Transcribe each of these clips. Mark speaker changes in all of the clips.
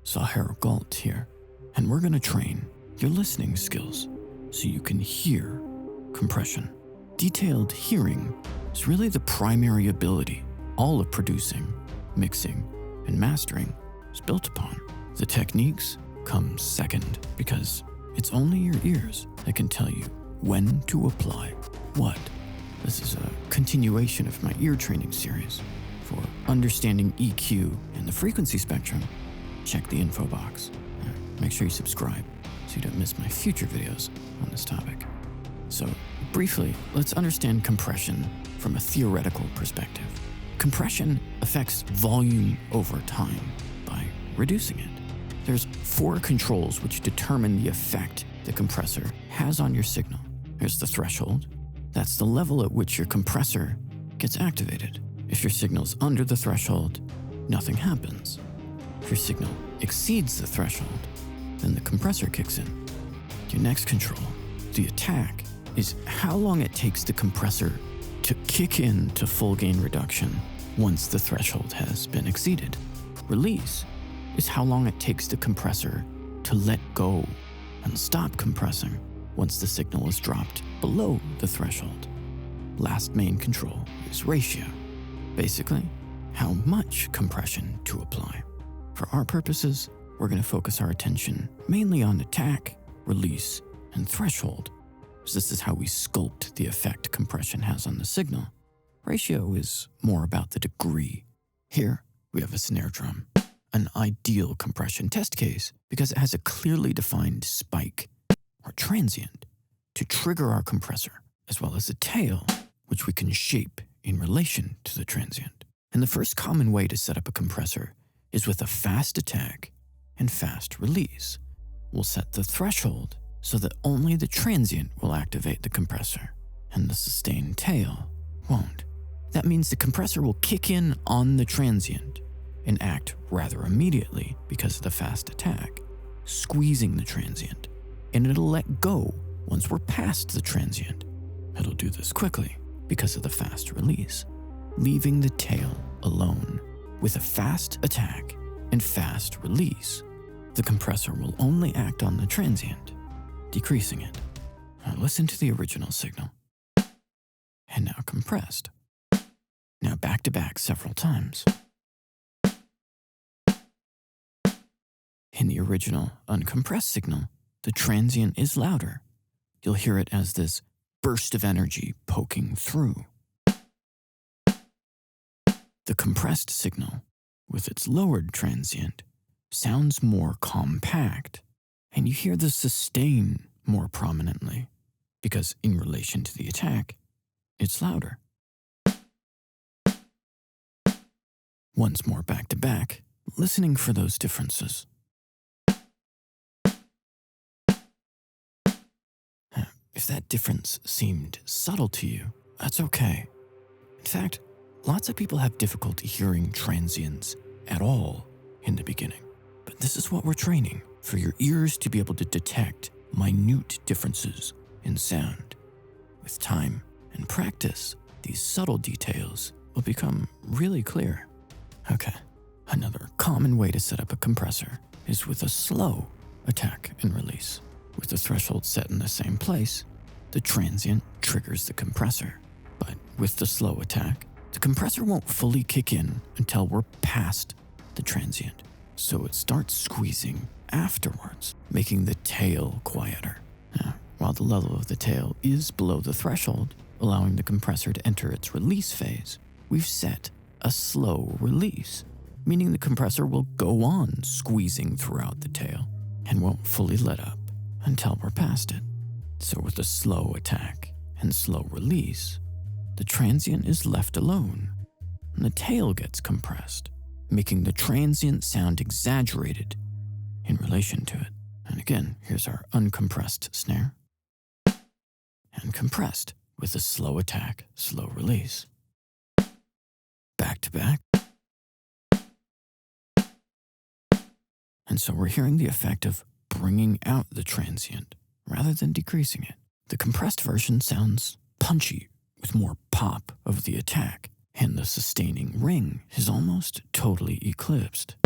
Speaker 1: Sahara Galt here, and we're going to train your listening skills so you can hear compression. Detailed hearing is really the primary ability all of producing, mixing, and mastering is built upon. The techniques come second because it's only your ears that can tell you when to apply what. This is a continuation of my ear training series. For understanding EQ and the frequency spectrum, check the info box. Make sure you subscribe so you don't miss my future videos on this topic. So briefly, let's understand compression from a theoretical perspective. Compression affects volume over time by reducing it. There's 4 controls which determine the effect the compressor has on your signal. There's the threshold. That's the level at which your compressor gets activated. If your signal's under the threshold, nothing happens. If your signal exceeds the threshold, then the compressor kicks in. Your next control, the attack, is how long it takes the compressor to kick in to full gain reduction once the threshold has been exceeded. Release is how long it takes the compressor to let go and stop compressing once the signal is dropped below the threshold. Last main control is ratio. Basically, how much compression to apply. For our purposes, we're going to focus our attention mainly on attack, release, and threshold, as this is how we sculpt the effect compression has on the signal. Ratio is more about the degree. Here, we have a snare drum, an ideal compression test case because it has a clearly defined spike or transient to trigger our compressor, as well as a tail, which we can shape in relation to the transient. And the first common way to set up a compressor is with a fast attack and fast release. We'll set the threshold so that only the transient will activate the compressor, and the sustained tail won't. That means the compressor will kick in on the transient and act rather immediately because of the fast attack, squeezing the transient, and it'll let go once we're past the transient. It'll do this quickly because of the fast release, leaving the tail alone. With a fast attack and fast release, the compressor will only act on the transient, decreasing it. Now listen to the original signal. And now compressed. Now back to back several times. In the original uncompressed signal, the transient is louder. You'll hear it as this burst of energy poking through. The compressed signal, with its lowered transient, sounds more compact, and you hear the sustain more prominently, because in relation to the attack, it's louder. Once more back to back, listening for those differences. If that difference seemed subtle to you, that's okay. In fact, lots of people have difficulty hearing transients at all in the beginning. But this is what we're training, for your ears to be able to detect minute differences in sound. With time and practice, these subtle details will become really clear. Okay, another common way to set up a compressor is with a slow attack and release. With the threshold set in the same place, the transient triggers the compressor. But with the slow attack, the compressor won't fully kick in until we're past the transient. So it starts squeezing afterwards, making the tail quieter. Now, while the level of the tail is below the threshold, allowing the compressor to enter its release phase, we've set a slow release, meaning the compressor will go on squeezing throughout the tail and won't fully let up until we're past it. So with a slow attack and slow release, the transient is left alone and the tail gets compressed, making the transient sound exaggerated in relation to it. And again, here's our uncompressed snare and compressed with a slow attack, slow release. Back to back. And so we're hearing the effect of bringing out the transient rather than decreasing it. The compressed version sounds punchy with more pop of the attack, and the sustaining ring is almost totally eclipsed.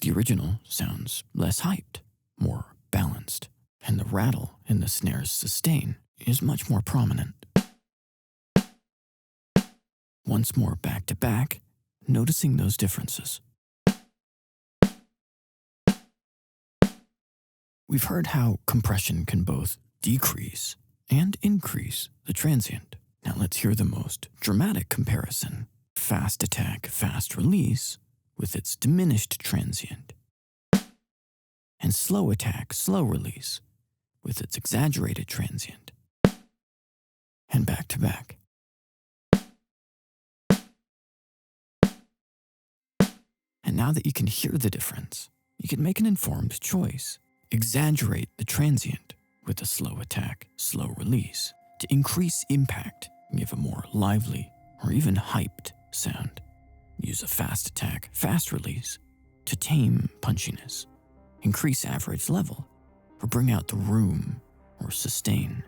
Speaker 1: The original sounds less hyped, more balanced, and the rattle in the snare's sustain is much more prominent. Once more back to back, noticing those differences. We've heard how compression can both decrease and increase the transient. Now let's hear the most dramatic comparison. Fast attack, fast release with its diminished transient. And slow attack, slow release with its exaggerated transient. And back to back. And now that you can hear the difference, you can make an informed choice. Exaggerate the transient with a slow attack, slow release to increase impact and give a more lively or even hyped sound. Use a fast attack, fast release to tame punchiness, increase average level, or bring out the room or sustain.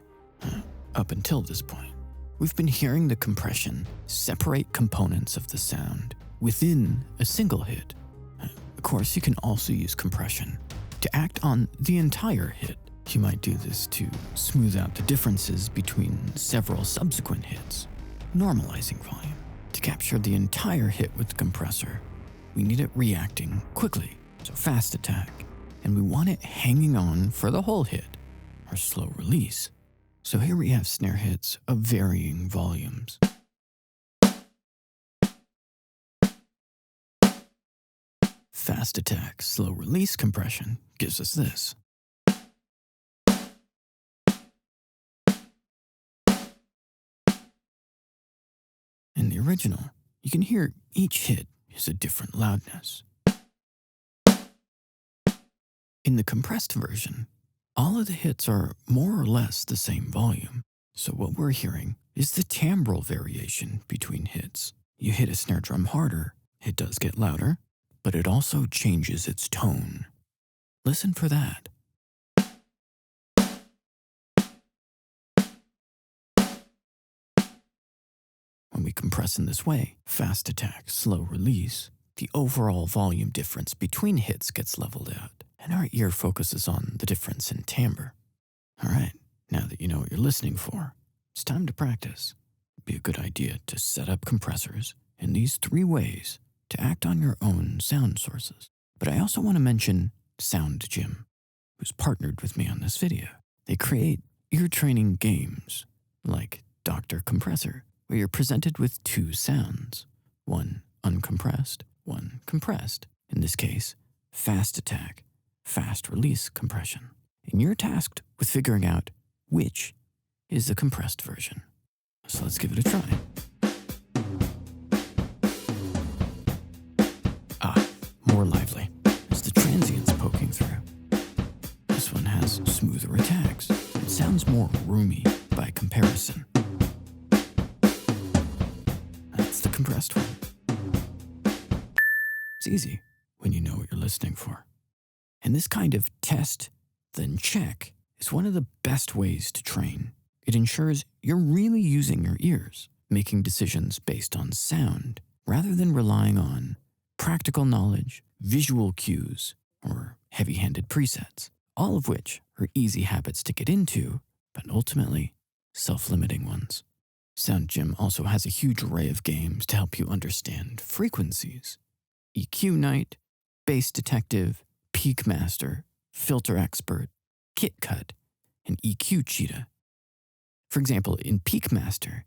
Speaker 1: Up until this point, we've been hearing the compression separate components of the sound within a single hit. Of course, you can also use compression to act on the entire hit. You might do this to smooth out the differences between several subsequent hits, normalizing volume. To capture the entire hit with the compressor, we need it reacting quickly, so fast attack, and we want it hanging on for the whole hit, or slow release. So here we have snare hits of varying volumes. Fast attack, slow release compression gives us this. In the original, you can hear each hit is a different loudness. In the compressed version, all of the hits are more or less the same volume. So what we're hearing is the timbral variation between hits. You hit a snare drum harder, it does get louder, but it also changes its tone. Listen for that. When we compress in this way, fast attack, slow release, the overall volume difference between hits gets leveled out, and our ear focuses on the difference in timbre. All right, now that you know what you're listening for, it's time to practice. It'd be a good idea to set up compressors in these 3 ways to act on your own sound sources. But I also want to mention Sound Gym, who's partnered with me on this video. They create ear training games like Dr. Compressor, where you're presented with 2 sounds, one uncompressed, one compressed. In this case, fast attack, fast release compression. And you're tasked with figuring out which is the compressed version. So let's give it a try. More lively, as the transient's poking through. This one has smoother attacks. It sounds more roomy by comparison. That's the compressed one. It's easy when you know what you're listening for. And this kind of test, then check, is one of the best ways to train. It ensures you're really using your ears, making decisions based on sound, rather than relying on practical knowledge, visual cues, or heavy-handed presets, all of which are easy habits to get into, but ultimately self-limiting ones. Sound Gym also has a huge array of games to help you understand frequencies. EQ Night, Bass Detective, Peak Master, Filter Expert, Kit Cut, and EQ Cheetah. For example, in Peak Master,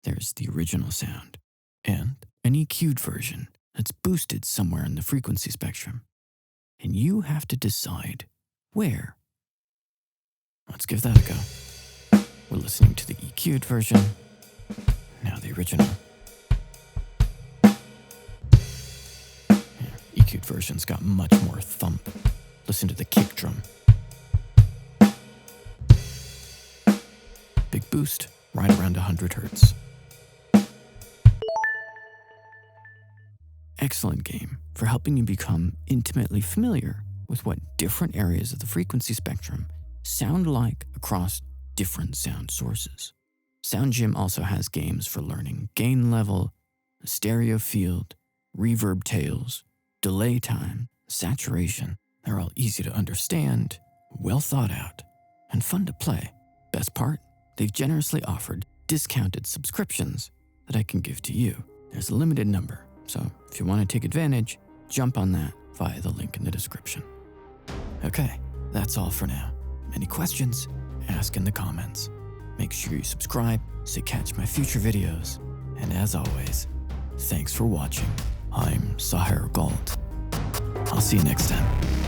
Speaker 1: there's the original sound and an EQ'd version that's boosted somewhere in the frequency spectrum. And you have to decide where. Let's give that a go. We're listening to the EQ'd version, now the original. EQ'd version's got much more thump. Listen to the kick drum. Big boost, right around 100 hertz. Excellent game for helping you become intimately familiar with what different areas of the frequency spectrum sound like across different sound sources. Sound Gym also has games for learning gain level, stereo field, reverb tails, delay time, saturation. They're all easy to understand, well thought out, and fun to play. Best part? They've generously offered discounted subscriptions that I can give to you. There's a limited number, so if you want to take advantage, jump on that via the link in the description. Okay, that's all for now. Any questions? Ask in the comments. Make sure you subscribe so you catch my future videos. And as always, thanks for watching. I'm Sahir Gold. I'll see you next time.